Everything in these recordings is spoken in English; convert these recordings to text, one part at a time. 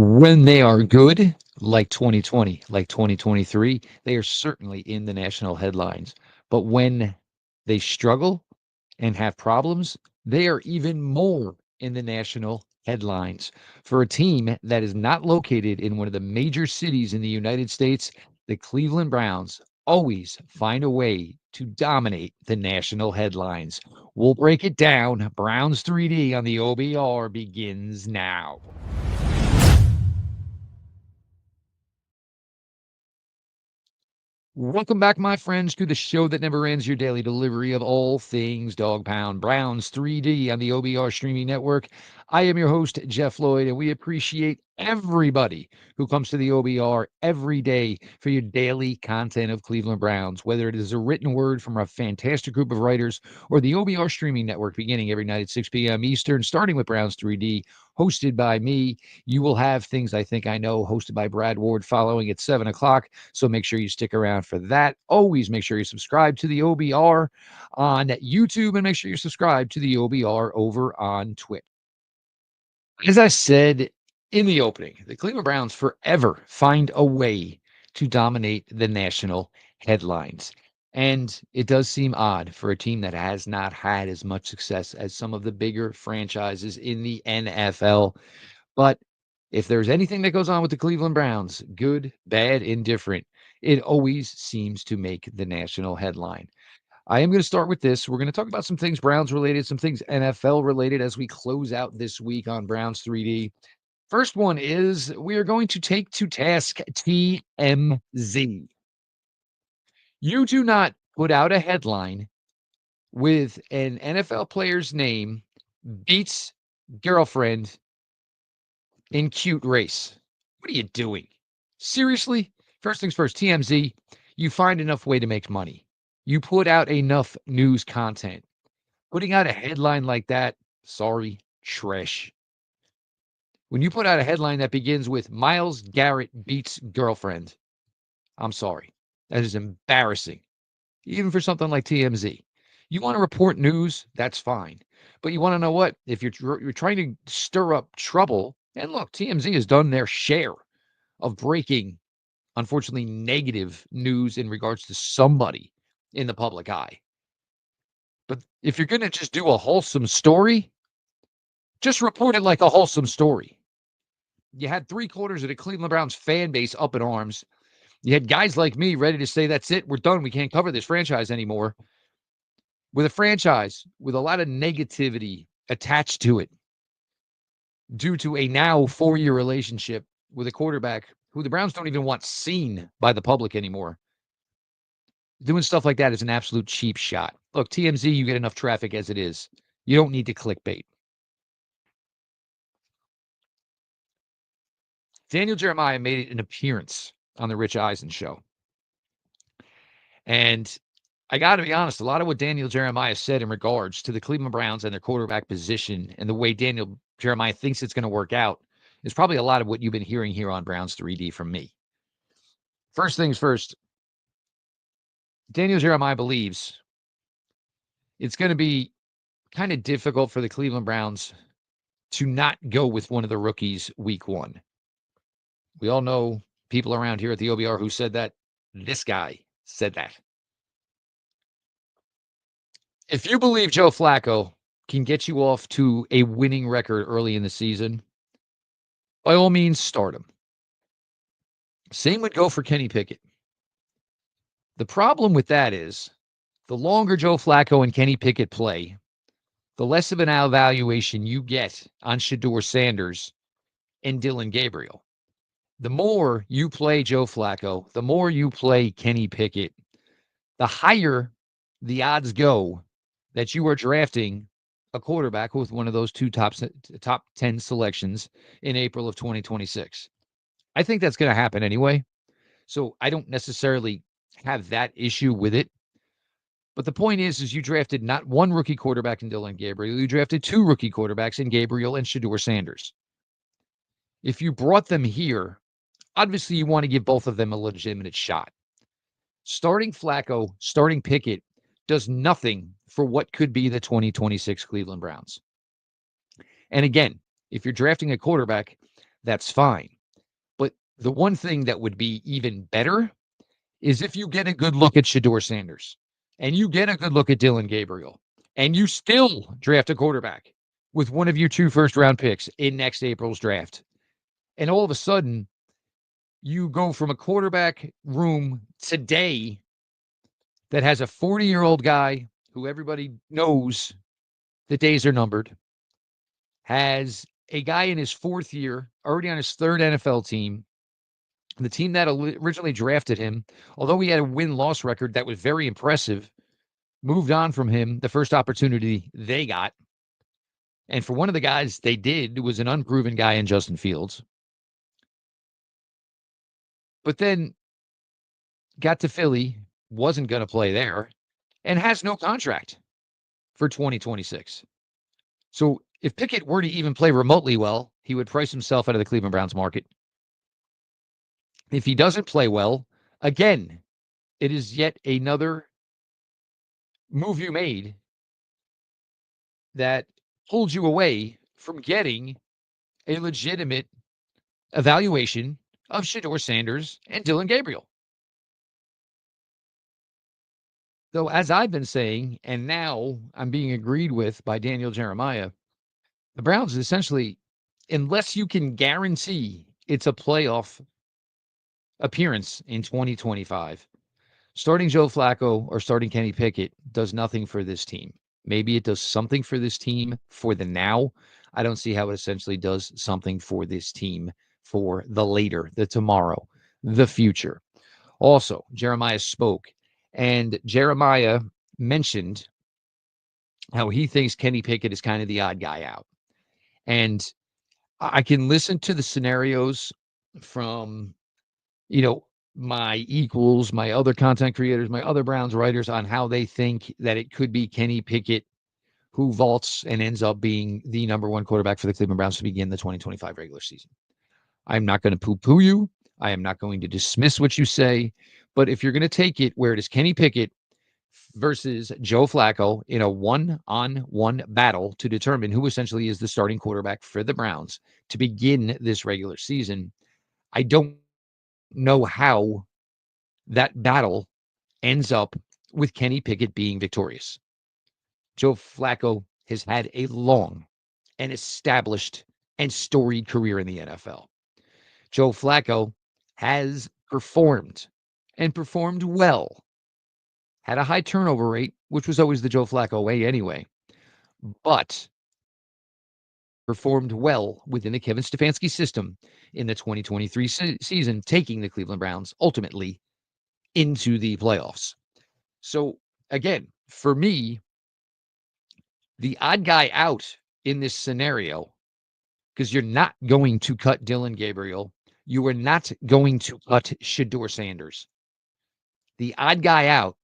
When they are good, like 2020, like 2023, they are certainly in the national headlines. But when they struggle and have problems, they are even more in the national headlines. For a team that is not located in one of the major cities in the United States, the Cleveland Browns always find a way to dominate the national headlines. We'll break it down. Browns 3D on the OBR begins now. Welcome back, my friends, to the show that never ends, your daily delivery of all things Dog Pound Browns 3D on the OBR streaming network. I am your host, Jeff Lloyd, and we appreciate everybody who comes to the OBR every day for your daily content of Cleveland Browns, whether it is a written word from a fantastic group of writers or the OBR streaming network beginning every night at 6 p.m. Eastern, starting with Browns 3D, hosted by me. You will have Things I Think I Know, hosted by Brad Ward, following at 7 o'clock. So make sure you stick around for that. Always make sure you subscribe to the OBR on YouTube and make sure you subscribe to the OBR over on Twitch. As I said in the opening, the Cleveland Browns forever find a way to dominate the national headlines. And it does seem odd for a team that has not had as much success as some of the bigger franchises in the NFL. But if there's anything that goes on with the Cleveland Browns, good, bad, indifferent, it always seems to make the national headline. I am going to start with this. We're going to talk about some things Browns related, some things NFL related as we close out this week on Browns 3D. First one is we are going to take to task TMZ. You do not put out a headline with an NFL player's name beats girlfriend in cute race. What are you doing? Seriously? First things first, TMZ, you find enough way to make money. You put out enough news content. Putting out a headline like that, sorry, trash. When you put out a headline that begins with Myles Garrett beats girlfriend, I'm sorry. That is embarrassing, even for something like TMZ. You want to report news, that's fine. But you want to know what? If you're trying to stir up trouble, and look, TMZ has done their share of breaking, unfortunately, negative news in regards to somebody in the public eye. But if you're going to just do a wholesome story, just report it like a wholesome story. You had 3/4 of the Cleveland Browns fan base up in arms. You had guys like me ready to say, that's it, we're done. We can't cover this franchise anymore. With a franchise with a lot of negativity attached to it due to a now 4-year relationship with a quarterback who the Browns don't even want seen by the public anymore. Doing stuff like that is an absolute cheap shot. Look, TMZ, you get enough traffic as it is. You don't need to clickbait. Daniel Jeremiah made an appearance on the Rich Eisen show. And I got to be honest, a lot of what Daniel Jeremiah said in regards to the Cleveland Browns and their quarterback position and the way Daniel Jeremiah thinks it's going to work out is probably a lot of what you've been hearing here on Browns 3D from me. First things first, Daniel Jeremiah believes it's going to be kind of difficult for the Cleveland Browns to not go with one of the rookies week one. We all know people around here at the OBR who said that. This guy said that. If you believe Joe Flacco can get you off to a winning record early in the season, by all means, start him. Same would go for Kenny Pickett. The problem with that is the longer Joe Flacco and Kenny Pickett play, the less of an evaluation you get on Shedeur Sanders and Dylan Gabriel. The more you play Joe Flacco, the more you play Kenny Pickett, the higher the odds go that you are drafting a quarterback with one of those two top 10 selections in April of 2026. I think that's going to happen anyway. So I don't necessarily have that issue with it. But the point is you drafted not one rookie quarterback in Dylan Gabriel. You drafted two rookie quarterbacks in Gabriel and Shedeur Sanders. If you brought them here, obviously you want to give both of them a legitimate shot. Starting Flacco, starting Pickett does nothing for what could be the 2026 Cleveland Browns. And again, if you're drafting a quarterback, that's fine. But the one thing that would be even better is if you get a good look at Shador Sanders and you get a good look at Dylan Gabriel and you still draft a quarterback with one of your 2 first-round picks in next April's draft. And all of a sudden, you go from a quarterback room today that has a 40-year-old guy who everybody knows the days are numbered, has a guy in his 4th year, already on his 3rd NFL team. The team that originally drafted him, although he had a win-loss record that was very impressive, moved on from him the first opportunity they got. And for one of the guys they did was an unproven guy in Justin Fields. But then got to Philly, wasn't going to play there, and has no contract for 2026. So if Pickett were to even play remotely well, he would price himself out of the Cleveland Browns market. If he doesn't play well, again, it is yet another move you made that pulls you away from getting a legitimate evaluation of Shador Sanders and Dylan Gabriel. Though, as I've been saying, and now I'm being agreed with by Daniel Jeremiah, the Browns essentially, unless you can guarantee it's a playoff appearance in 2025, starting Joe Flacco or starting Kenny Pickett does nothing for this team. Maybe it does something for this team for the now. I don't see how it essentially does something for this team for the later, the tomorrow, the future. Also, Jeremiah spoke, and Jeremiah mentioned how he thinks Kenny Pickett is kind of the odd guy out. And I can listen to the scenarios from, my equals, my other content creators, my other Browns writers on how they think that it could be Kenny Pickett who vaults and ends up being the number 1 quarterback for the Cleveland Browns to begin the 2025 regular season. I'm not going to poo-poo you. I am not going to dismiss what you say. But if you're going to take it where it is Kenny Pickett versus Joe Flacco in a one-on-one battle to determine who essentially is the starting quarterback for the Browns to begin this regular season, I don't know how that battle ends up with Kenny Pickett being victorious. Joe Flacco has had a long and established and storied career in the NFL. Joe Flacco has performed and performed well, had a high turnover rate, which was always the Joe Flacco way anyway, but performed well within the Kevin Stefanski system in the 2023 season, taking the Cleveland Browns ultimately into the playoffs. So again, for me, the odd guy out in this scenario, because you're not going to cut Dylan Gabriel, you are not going to cut Shador Sanders. The odd guy out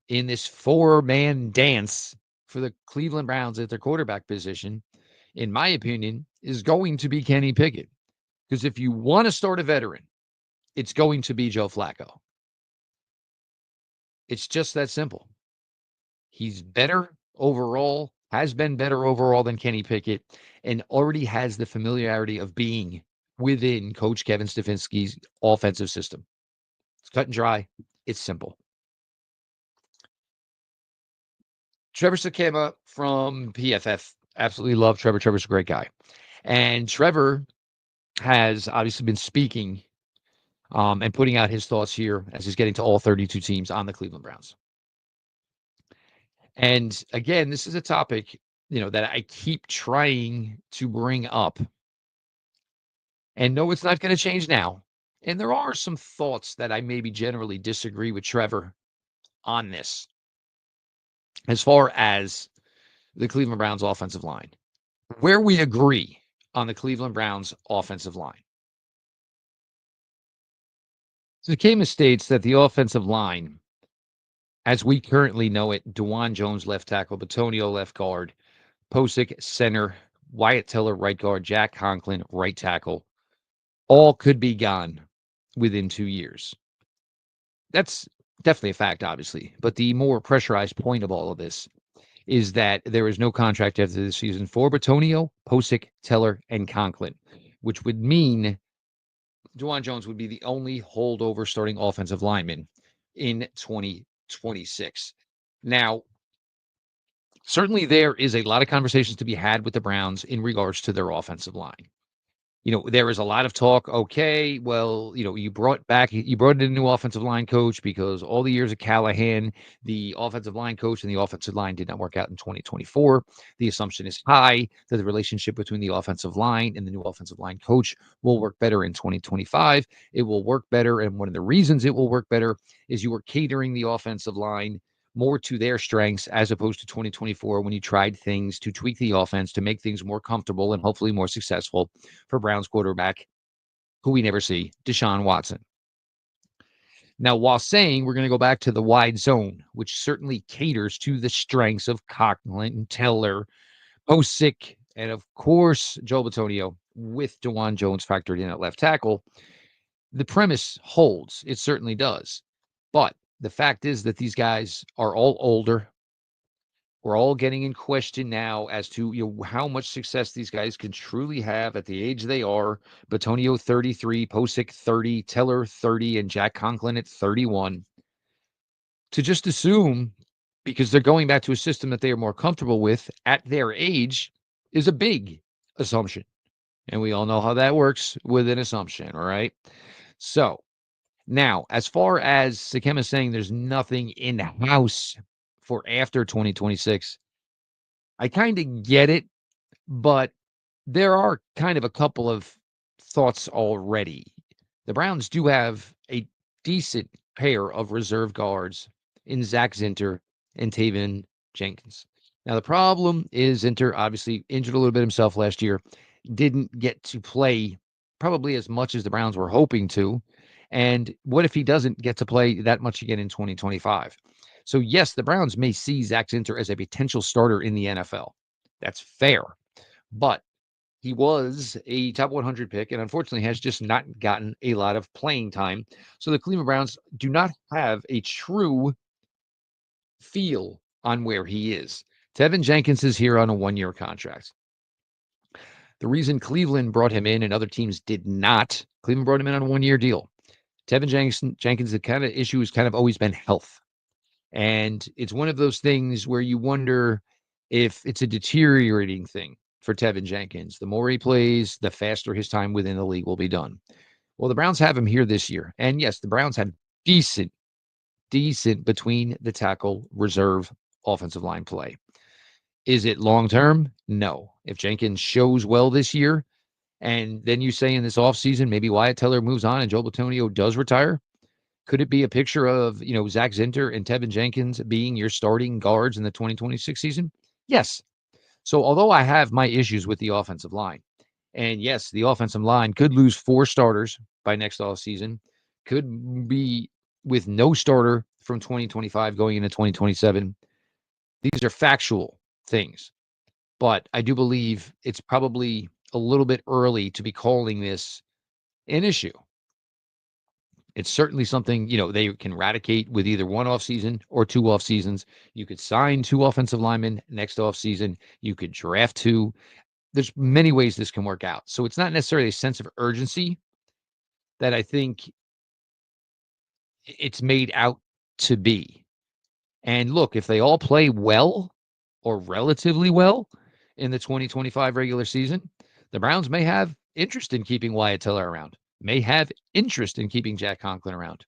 in this 4-man dance for the Cleveland Browns at their quarterback position, in my opinion, is going to be Kenny Pickett. Because if you want to start a veteran, it's going to be Joe Flacco. It's just that simple. He's better overall, has been better overall than Kenny Pickett, and already has the familiarity of being within Coach Kevin Stefanski's offensive system. It's cut and dry. It's simple. Trevor Sakema from PFF. Absolutely love Trevor. Trevor's a great guy. And Trevor has obviously been speaking and putting out his thoughts here as he's getting to all 32 teams on the Cleveland Browns. And again, this is a topic, that I keep trying to bring up. And no, it's not going to change now. And there are some thoughts that I maybe generally disagree with Trevor on this as far as the Cleveland Browns offensive line. Where we agree on the Cleveland Browns offensive line. Sakema states that the offensive line, as we currently know it, DeJuan Jones left tackle, Bitonio left guard, Posick center, Wyatt Teller right guard, Jack Conklin right tackle, all could be gone within 2 years. That's definitely a fact, obviously. But the more pressurized point of all of this is that there is no contract after this season for Bitonio, Posick, Teller, and Conklin. which would mean Juwan Jones would be the only holdover starting offensive lineman in 2026. Now, certainly there is a lot of conversations to be had with the Browns in regards to their offensive line. There is a lot of talk. Okay, well, you brought in a new offensive line coach because all the years of Callahan, the offensive line coach and the offensive line did not work out in 2024. The assumption is high that the relationship between the offensive line and the new offensive line coach will work better in 2025. It will work better. And one of the reasons it will work better is you are catering the offensive line more to their strengths as opposed to 2024 when you tried things to tweak the offense to make things more comfortable and hopefully more successful for Browns quarterback, who we never see, Deshaun Watson. Now, while saying we're going to go back to the wide zone, which certainly caters to the strengths of Conklin, Teller, Osick, and of course, Joe Batonio with DeJuan Jones factored in at left tackle, the premise holds. It certainly does. But the fact is that these guys are all older. We're all getting in question now as to how much success these guys can truly have at the age they are. Batonio 33, Posick 30, Teller 30, and Jack Conklin at 31. To just assume because they're going back to a system that they are more comfortable with at their age is a big assumption. And we all know how that works with an assumption, all right? So now, as far as Sakema saying there's nothing in the house for after 2026, I kind of get it, but there are kind of a couple of thoughts already. The Browns do have a decent pair of reserve guards in Zach Zinter and Taven Jenkins. Now, the problem is Zinter obviously injured a little bit himself last year, didn't get to play probably as much as the Browns were hoping to. And what if he doesn't get to play that much again in 2025? So, yes, the Browns may see Zach Zinter as a potential starter in the NFL. That's fair. But he was a top 100 pick and unfortunately has just not gotten a lot of playing time. So the Cleveland Browns do not have a true feel on where he is. Tevin Jenkins is here on a 1-year contract. The reason Cleveland brought him in and other teams did not, Cleveland brought him in on a 1-year deal. Tevin Jenkins, the kind of issue has kind of always been health. And it's one of those things where you wonder if it's a deteriorating thing for Tevin Jenkins. The more he plays, the faster his time within the league will be done. Well, the Browns have him here this year. And yes, the Browns have decent between the tackle reserve offensive line play. Is it long term? No. If Jenkins shows well this year, and then you say in this offseason, maybe Wyatt Teller moves on and Joe Batonio does retire, could it be a picture of, Zach Zinter and Tevin Jenkins being your starting guards in the 2026 season? Yes. So although I have my issues with the offensive line, and yes, the offensive line could lose 4 starters by next offseason, could be with no starter from 2025 going into 2027. These are factual things. But I do believe it's probably a little bit early to be calling this an issue. It's certainly something, they can eradicate with either one off season or 2 off seasons. You could sign 2 offensive linemen next off season. You could draft 2. There's many ways this can work out. So it's not necessarily a sense of urgency that I think it's made out to be. And look, if they all play well or relatively well in the 2025 regular season, the Browns may have interest in keeping Wyatt Teller around, may have interest in keeping Jack Conklin around.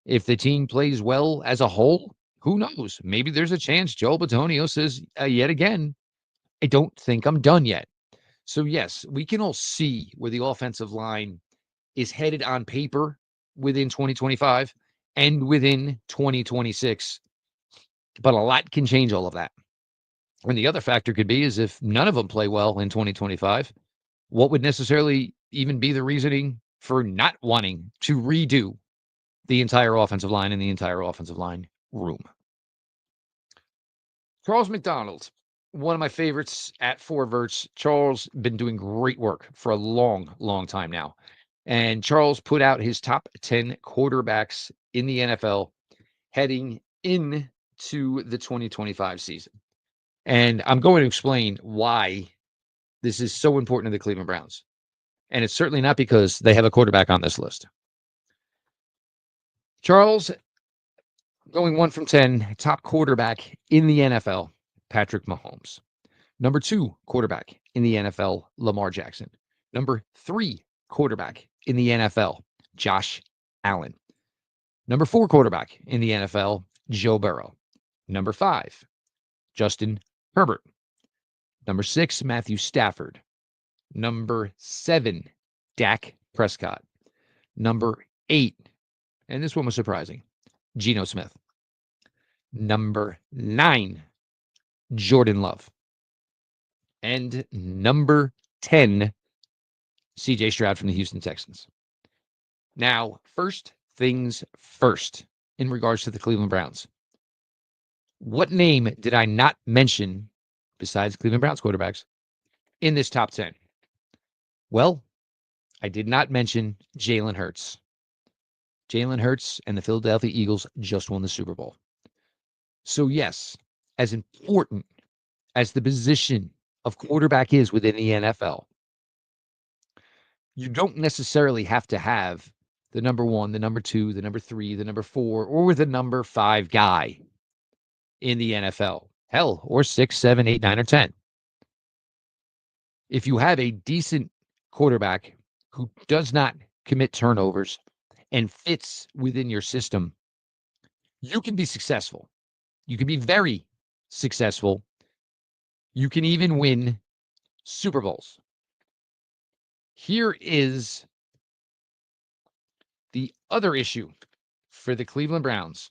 If the team plays well as a whole, who knows? Maybe there's a chance Joe Batonio says yet again, I don't think I'm done yet. So, yes, we can all see where the offensive line is headed on paper within 2025 and within 2026. But a lot can change all of that. And the other factor could be is if none of them play well in 2025, what would necessarily even be the reasoning for not wanting to redo the entire offensive line and the entire offensive line room? Charles McDonald, one of my favorites at Four Verts. Charles been doing great work for a long, long time now. And Charles put out his top 10 quarterbacks in the NFL heading into the 2025 season. And I'm going to explain why this is so important to the Cleveland Browns. And it's certainly not because they have a quarterback on this list. Charles, going 1 from 10, top quarterback in the NFL, Patrick Mahomes. Number 2 quarterback in the NFL, Lamar Jackson. Number 3 quarterback in the NFL, Josh Allen. Number 4 quarterback in the NFL, Joe Burrow. Number 5, Justin Herbert. Number 6, Matthew Stafford. Number 7, Dak Prescott. Number 8, and this one was surprising, Geno Smith. Number 9, Jordan Love. And number 10, CJ Stroud from the Houston Texans. Now, first things first, in regards to the Cleveland Browns. What name did I not mention, besides Cleveland Browns quarterbacks, in this top 10? Well, I did not mention Jalen Hurts. Jalen Hurts and the Philadelphia Eagles just won the Super Bowl. So yes, as important as the position of quarterback is within the NFL, you don't necessarily have to have the number 1, the number 2, the number 3, the number 4, or the number 5 guy in the NFL. Hell, or 6, 7, 8, 9, or 10. If you have a decent quarterback who does not commit turnovers and fits within your system, you can be successful. You can be very successful. You can even win Super Bowls. Here is the other issue for the Cleveland Browns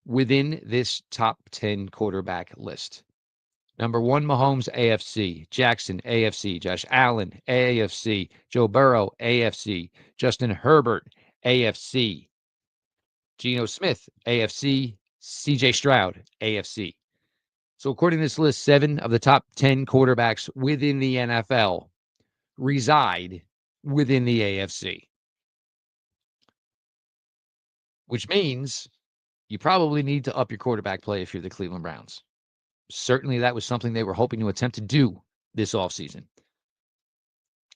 within this top 10 quarterback list. Number 1, Mahomes, AFC. Jackson, AFC. Josh Allen, AFC. Joe Burrow, AFC. Justin Herbert, AFC. Geno Smith, AFC. CJ Stroud, AFC. So according to this list, 7 of the top 10 quarterbacks within the NFL reside within the AFC. Which means you probably need to up your quarterback play if you're the Cleveland Browns. Certainly that was something they were hoping to attempt to do this offseason.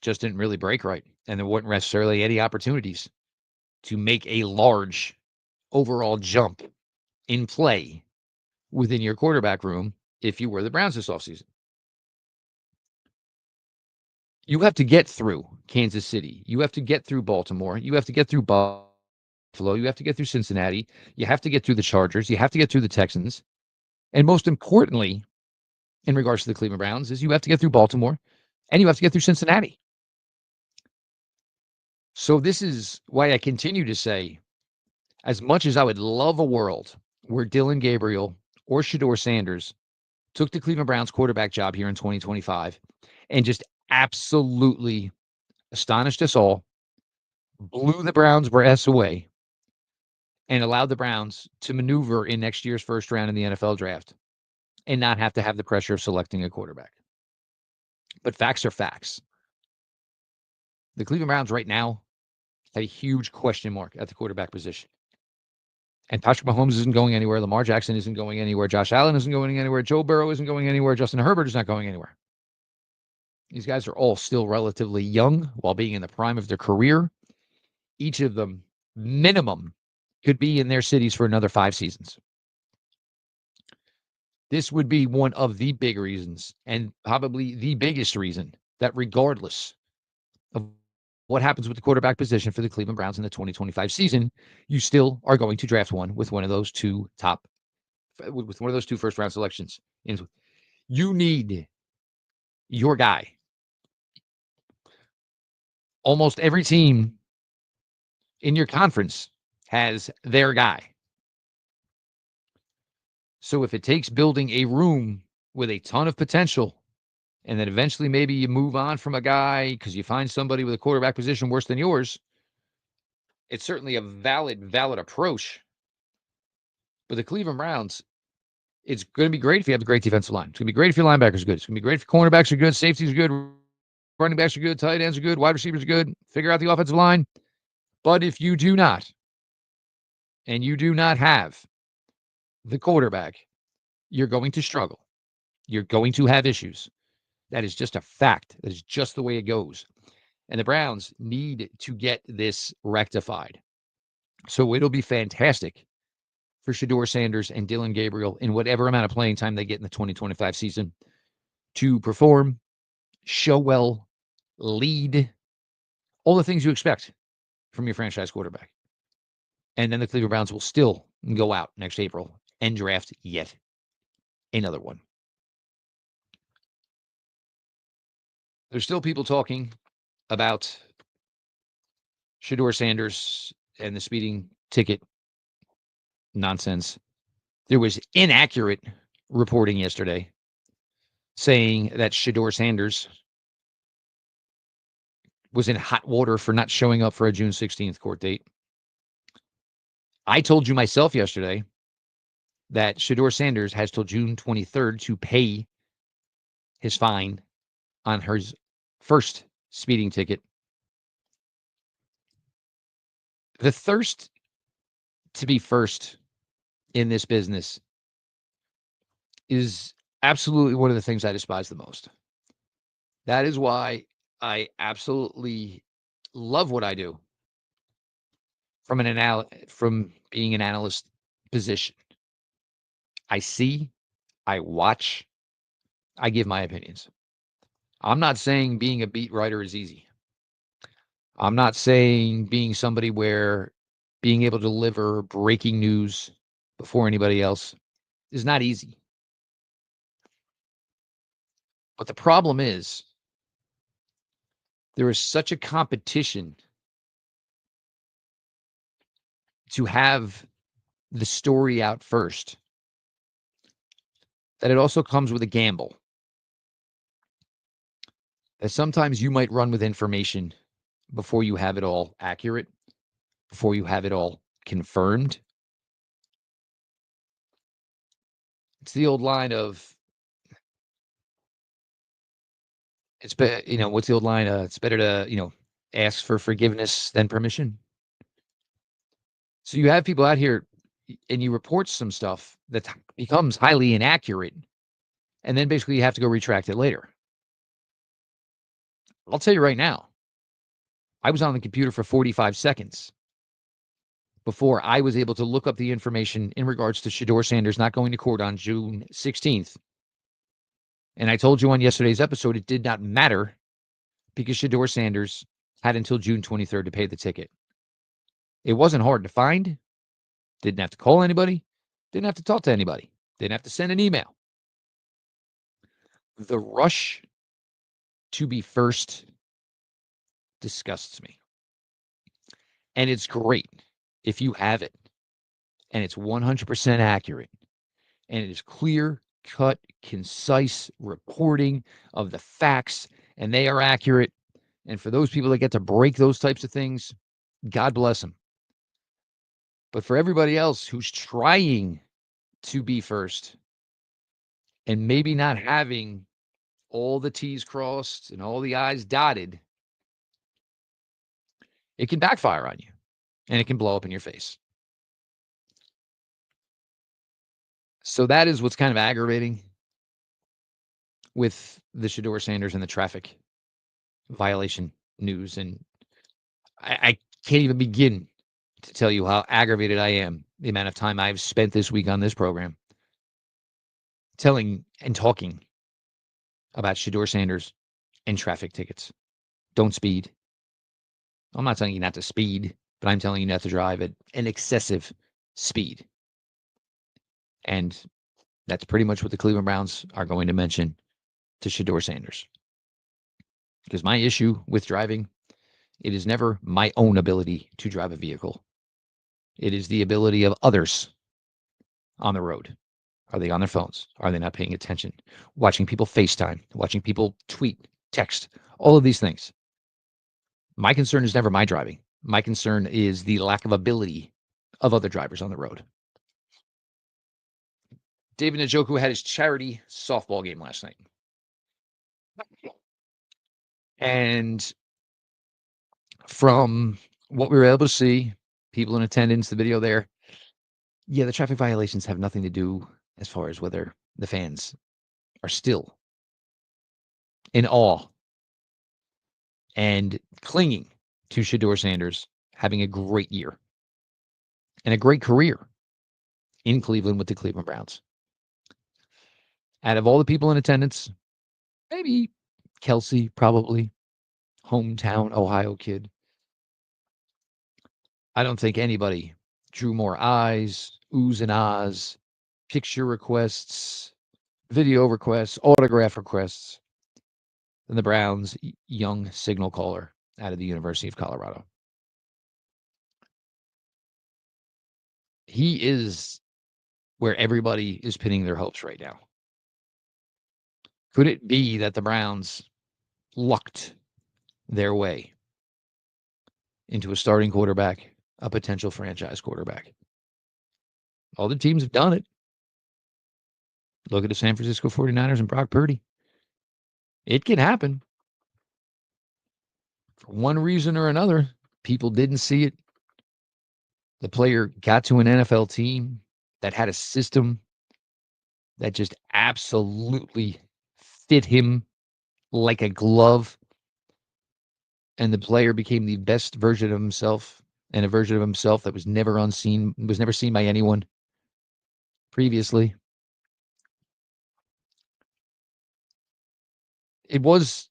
Just didn't really break right, and there weren't necessarily any opportunities to make a large overall jump in play within your quarterback room if you were the Browns this offseason. You have to get through Kansas City. You have to get through Baltimore. You have to get through Buffalo. You have to get through Cincinnati. You have to get through the Chargers. You have to get through the Texans. And most importantly, in regards to the Cleveland Browns, is you have to get through Baltimore and you have to get through Cincinnati. So this is why I continue to say, as much as I would love a world where Dylan Gabriel or Shedeur Sanders took the Cleveland Browns quarterback job here in 2025 and just absolutely astonished us all, blew the Browns' breaths away, and allowed the Browns to maneuver in next year's first round in the NFL draft and not have to have the pressure of selecting a quarterback. But facts are facts. The Cleveland Browns right now have a huge question mark at the quarterback position. And Patrick Mahomes isn't going anywhere. Lamar Jackson isn't going anywhere. Josh Allen isn't going anywhere. Joe Burrow isn't going anywhere. Justin Herbert is not going anywhere. These guys are all still relatively young while being in the prime of their career. Each of them, minimum, could be in their cities for another 5 seasons. This would be one of the big reasons, and probably the biggest reason, that regardless of what happens with the quarterback position for the Cleveland Browns in the 2025 season, you still are going to draft one with one of those two first round selections. You need your guy. Almost every team in your conference has their guy. So if it takes building a room with a ton of potential, and then eventually maybe you move on from a guy because you find somebody with a quarterback position worse than yours, it's certainly a valid approach. But the Cleveland Browns, it's going to be great if you have a great defensive line. It's going to be great if your linebackers are good. It's going to be great if your cornerbacks are good, safeties are good, running backs are good, tight ends are good, wide receivers are good. Figure out the offensive line. But if you do not, and you do not have the quarterback, you're going to struggle. You're going to have issues. That is just a fact. That is just the way it goes. And the Browns need to get this rectified. So it'll be fantastic for Shedeur Sanders and Dylan Gabriel in whatever amount of playing time they get in the 2025 season to perform, show well, lead, all the things you expect from your franchise quarterback. And then the Cleveland Browns will still go out next April and draft yet another one. There's still people talking about Shedeur Sanders and the speeding ticket nonsense. There was inaccurate reporting yesterday saying that Shedeur Sanders was in hot water for not showing up for a June 16th court date. I told you myself yesterday that Shedeur Sanders has till June 23rd to pay his fine on his first speeding ticket. The thirst to be first in this business is absolutely one of the things I despise the most. That is why I absolutely love what I do from being an analyst position. I see, I watch, I give my opinions. I'm not saying being a beat writer is easy. I'm not saying being somebody where being able to deliver breaking news before anybody else is not easy. But the problem is there is such a competition to have the story out first that it also comes with a gamble. That sometimes you might run with information before you have it all accurate, before you have it all confirmed. It's the old line of what's the old line? It's better to, ask for forgiveness than permission. So you have people out here and you report some stuff that becomes highly inaccurate, and then basically you have to go retract it later. I'll tell you right now, I was on the computer for 45 seconds before I was able to look up the information in regards to Shedeur Sanders not going to court on June 16th. And I told you on yesterday's episode, it did not matter because Shedeur Sanders had until June 23rd to pay the ticket. It wasn't hard to find. Didn't have to call anybody. Didn't have to talk to anybody. Didn't have to send an email. The rush to be first disgusts me. And it's great if you have it and it's 100% accurate and it is clear, cut, concise reporting of the facts and they are accurate. And for those people that get to break those types of things, God bless them. But for everybody else who's trying to be first and maybe not having all the T's crossed and all the I's dotted, it can backfire on you and it can blow up in your face. So that is what's kind of aggravating with the Shedeur Sanders and the traffic violation news. And I can't even begin to tell you how aggravated I am the amount of time I've spent this week on this program telling and talking about Shedeur Sanders and traffic tickets. Don't speed. I'm not telling you not to speed, but I'm telling you not to drive at an excessive speed. And that's pretty much what the Cleveland Browns are going to mention to Shedeur Sanders. Because my issue with driving, it is never my own ability to drive a vehicle. It is the ability of others on the road. Are they on their phones? Are they not paying attention? Watching people FaceTime, watching people tweet, text, all of these things. My concern is never my driving. My concern is the lack of ability of other drivers on the road. David Njoku had his charity softball game last night. And from what we were able to see, people in attendance, the video there, yeah, the traffic violations have nothing to do as far as whether the fans are still in awe and clinging to Shador Sanders, having a great year and a great career in Cleveland with the Cleveland Browns. Out of all the people in attendance, maybe Kelsey, probably hometown Ohio kid. I don't think anybody drew more eyes, oohs and ahs, picture requests, video requests, autograph requests than the Browns' young signal caller out of the University of Colorado. He is where everybody is pinning their hopes right now. Could it be that the Browns lucked their way into a starting quarterback, a potential franchise quarterback? All the teams have done it. Look at the San Francisco 49ers and Brock Purdy. It can happen. For one reason or another, people didn't see it. The player got to an NFL team that had a system that just absolutely fit him like a glove. And the player became the best version of himself, and a version of himself that was never seen by anyone previously. It was,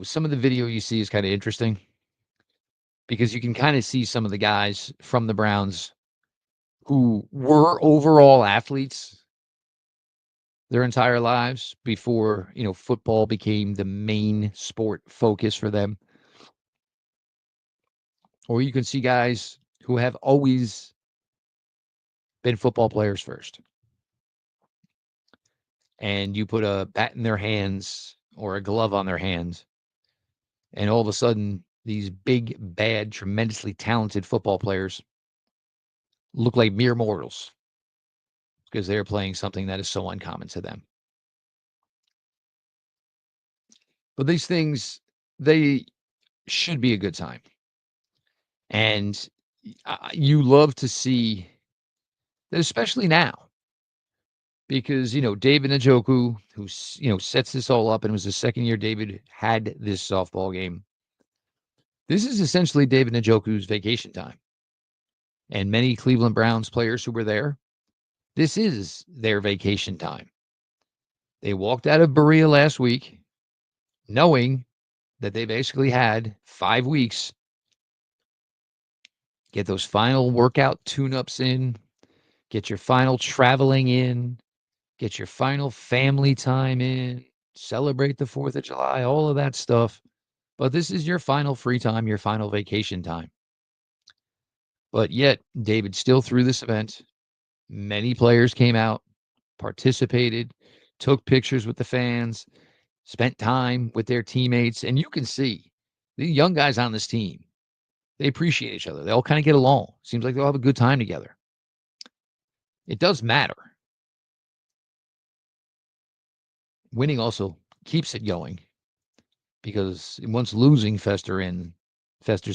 some of the video you see is kind of interesting because you can kind of see some of the guys from the Browns who were overall athletes their entire lives before, football became the main sport focus for them. Or you can see guys who have always been football players first. And you put a bat in their hands or a glove on their hands, and all of a sudden, these big, bad, tremendously talented football players look like mere mortals because they're playing something that is so uncommon to them. But these things, they should be a good time. And you love to see, especially now, because, David Njoku, who, sets this all up, and it was the second year David had this softball game. This is essentially David Njoku's vacation time. And many Cleveland Browns players who were there, this is their vacation time. They walked out of Berea last week knowing that they basically had 5 weeks, get those final workout tune-ups in, get your final traveling in, get your final family time in, celebrate the 4th of July, all of that stuff. But this is your final free time, your final vacation time. But yet, David still threw this event. Many players came out, participated, took pictures with the fans, spent time with their teammates. And you can see the young guys on this team, they appreciate each other. They all kind of get along. Seems like they'll have a good time together. It does matter. Winning also keeps it going because once losing festers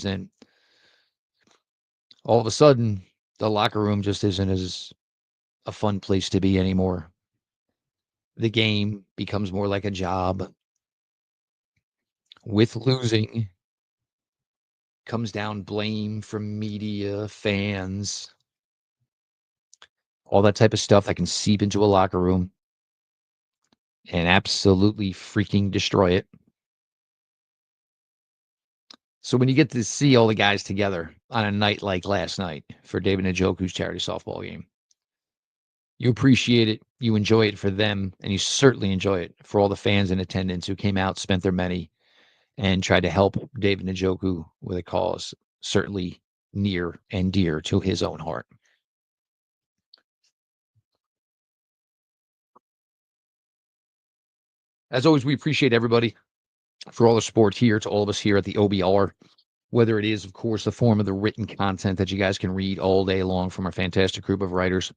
in, all of a sudden the locker room just isn't as a fun place to be anymore. The game becomes more like a job. With losing comes down blame from media, fans, all that type of stuff that can seep into a locker room and absolutely freaking destroy it. So when you get to see all the guys together on a night like last night for David Njoku's charity softball game, you appreciate it, you enjoy it for them, and you certainly enjoy it for all the fans in attendance who came out, spent their money, and tried to help David Njoku with a cause certainly near and dear to his own heart. As always, we appreciate everybody for all the support here to all of us here at the OBR, whether it is, of course, the form of the written content that you guys can read all day long from our fantastic group of writers,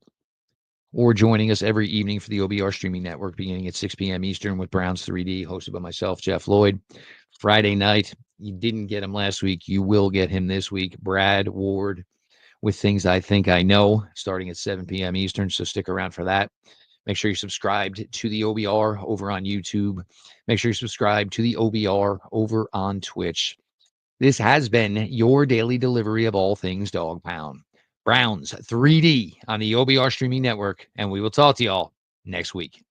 or joining us every evening for the OBR streaming network beginning at 6 p.m. Eastern with Browns 3D, hosted by myself, Jeff Lloyd. Friday night, you didn't get him last week. You will get him this week. Brad Ward with Things I Think I Know, starting at 7 p.m. Eastern, so stick around for that. Make sure you're subscribed to the OBR over on YouTube. Make sure you're subscribed to the OBR over on Twitch. This has been your daily delivery of all things dog pound. Browns 3D on the OBR streaming network, and we will talk to y'all next week.